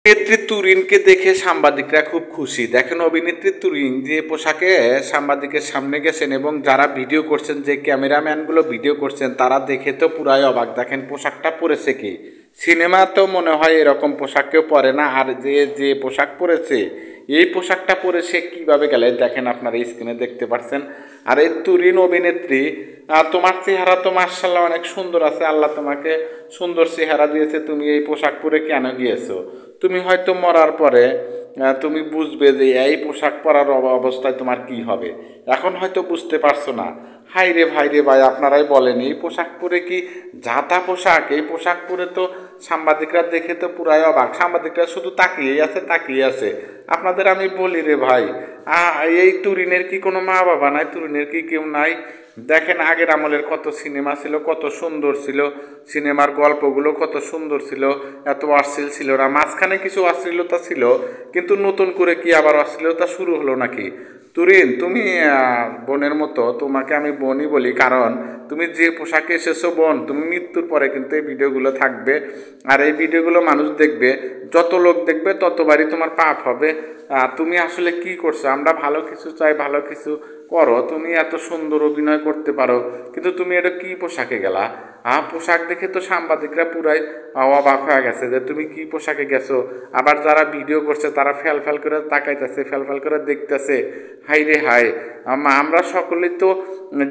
অভিনেত্রী তুরিনকে দেখে সাংবাদিকরা খুব খুশি। দেখেন অভিনেত্রী তুরিন যে পোশাকে সাংবাদিকের সামনে গেছেন এবং যারা ভিডিও করছেন, যে ক্যামেরাম্যানগুলো ভিডিও করছেন, তারা দেখে তো পুরাই অবাক। দেখেন পোশাকটা পরেছে কি, সিনেমা তো মনে হয় এরকম পোশাক কেউ পরে না। আর যে যে পোশাক পরেছে, এই পোশাকটা পরে সে কীভাবে গেলে দেখেন, আপনারা স্ক্রিনে দেখতে পাচ্ছেন। আর এই তুরিন অভিনেত্রী, তোমার চেহারা তো মার্শাল্লাহ অনেক সুন্দর আছে, আল্লাহ তোমাকে সুন্দর চেহারা দিয়েছে, তুমি এই পোশাক পরে কেন গিয়েছো? তুমি হয়তো মরার পরে তুমি বুঝবে যে এই পোশাক পরার অবস্থায় তোমার কি হবে। এখন হয়তো বুঝতে পারছো না। হাই রে ভাই রে ভাই, আপনারাই বলেন এই পোশাক পরে কি যাতা পোশাক? এই পোশাক পরে তো সাংবাদিকরা দেখে তো পুরাই অবাক। সাংবাদিকরা শুধু তাকিয়েই আছে, তাকিয়ে আছে। আপনাদের আমি বলি রে ভাই, এই তুরিনের কি কোনো মা বাবা নাই? তুরিনের কি কেউ নাই? দেখেন আগের আমলের কত সিনেমা ছিল, কত সুন্দর ছিল, সিনেমার গল্পগুলো কত সুন্দর ছিল, এত অশ্লীল ছিল না। মাঝখানে কিছু অশ্লীলতা ছিল, কিন্তু নতুন করে কি আবার অশ্লীলতা শুরু হলো নাকি? তুরিন, তুমি বোনের মতো, তোমাকে আমি বোনই বলি, কারণ তুমি যে পোশাকে এসেছো বোন, তুমি মৃত্যুর পরে কিন্তু এই ভিডিওগুলো থাকবে। আর এই ভিডিওগুলো মানুষ দেখবে, যত লোক দেখবে ততবারই তোমার পাপ হবে। তুমি আসলে কি করছো? আমরা ভালো কিছু চাই, ভালো কিছু করো। তুমি এত সুন্দর অভিনয় করতে পারো, কিন্তু তুমি এটা কি পোশাকে গেলা? পোশাক দেখে তো সাংবাদিকরা পুরাই অবাক হয়ে গেছে যে তুমি কি পোশাকে গেছো। আবার যারা ভিডিও করছে তারা ফ্যাল করে তাকাইতেছে, ফ্যাল করে দেখতেছে। হাই রে হাই, আমরা সকলেই তো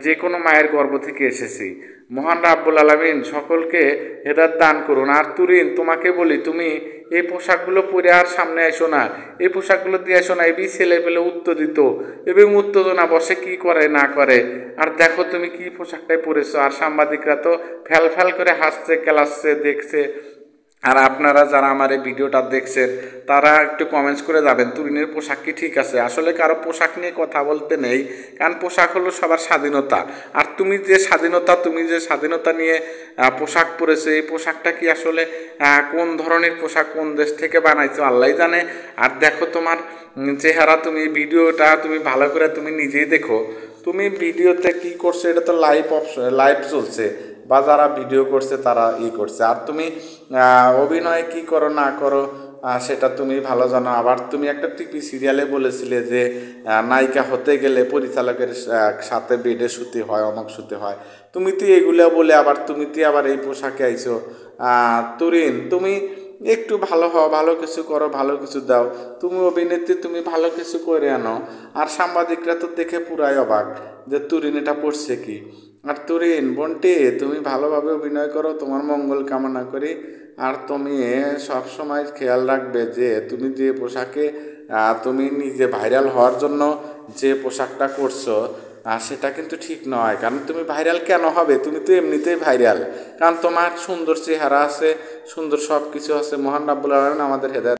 যে কোনো মায়ের গর্ভ থেকে এসেছি। মহান রাব্বুল আলামিন সকলকে হেদায়েত দান করুন। আর তুরিন, তোমাকে বলি, তুমি এই পোশাকগুলো পরে আর সামনে এসো না, এই পোশাকগুলো দিয়ে এসো না। এই ছেলে পেলে উত্তেজিত এবং উত্তেজনা বসে কি করে না করে। আর দেখো তুমি কি পোশাকটাই পরেছো, আর সাংবাদিকরা তো ফ্যাল করে হাসছে, কেলাচ্ছে, দেখছে। আর আপনারা যারা আমার এই ভিডিওটা দেখছেন, তারা একটু কমেন্টস করে যাবেন তুরিনের পোশাক কি ঠিক আছে। আসলে কারো পোশাক নিয়ে কথা বলতে নেই, কারণ পোশাক হলো সবার স্বাধীনতা। আর তুমি যে স্বাধীনতা নিয়ে পোশাক পরেছে, এই পোশাকটা কি আসলে কোন ধরনের পোশাক, কোন দেশ থেকে বানাইছো আল্লাহই জানে। আর দেখো তোমার চেহারা, তুমি ভিডিওটা তুমি ভালো করে তুমি নিজেই দেখো, তুমি ভিডিওতে কি করছো, এটা তো লাইভ চলছে, বা যারা ভিডিও করছে তারা করছে। আর তুমি অভিনয় কি করো না করো সেটা তুমি ভালো জানো। আবার তুমি একটা টিভি সিরিয়ালে বলেছিলে যে নায়িকা হতে গেলে পরিচালকের সাথে বেডে শুতে হয়, অমক শুতে হয়। তুমি তো এগুলো বলে আবার এই পোশাকে আইছো। তুরিন, তুমি একটু ভালো হও, ভালো কিছু করো, ভালো কিছু দাও। তুমি অভিনেত্রী, তুমি ভালো কিছু করে আনো। আর সাংবাদিকরা তো দেখে পুরাই অবাক যে তুরিন এটা পড়ছে কি। আর তুরিন বোনটি, তুমি ভালোভাবে অভিনয় করো, তোমার মঙ্গল কামনা করি। আর তুমি সব সময় খেয়াল রাখবে যে তুমি যে পোশাকে তুমি নিজে ভাইরাল হওয়ার জন্য যে পোশাকটা করছো, সেটা কিন্তু ঠিক নয়। কারণ তুমি ভাইরাল কেন হবে? তুমি তো এমনিতেই ভাইরাল, কারণ তোমার সুন্দর চেহারা আছে, সুন্দর সব কিছু আছে। মহান রাব্বুল আলামিন আমাদের হেদায়েত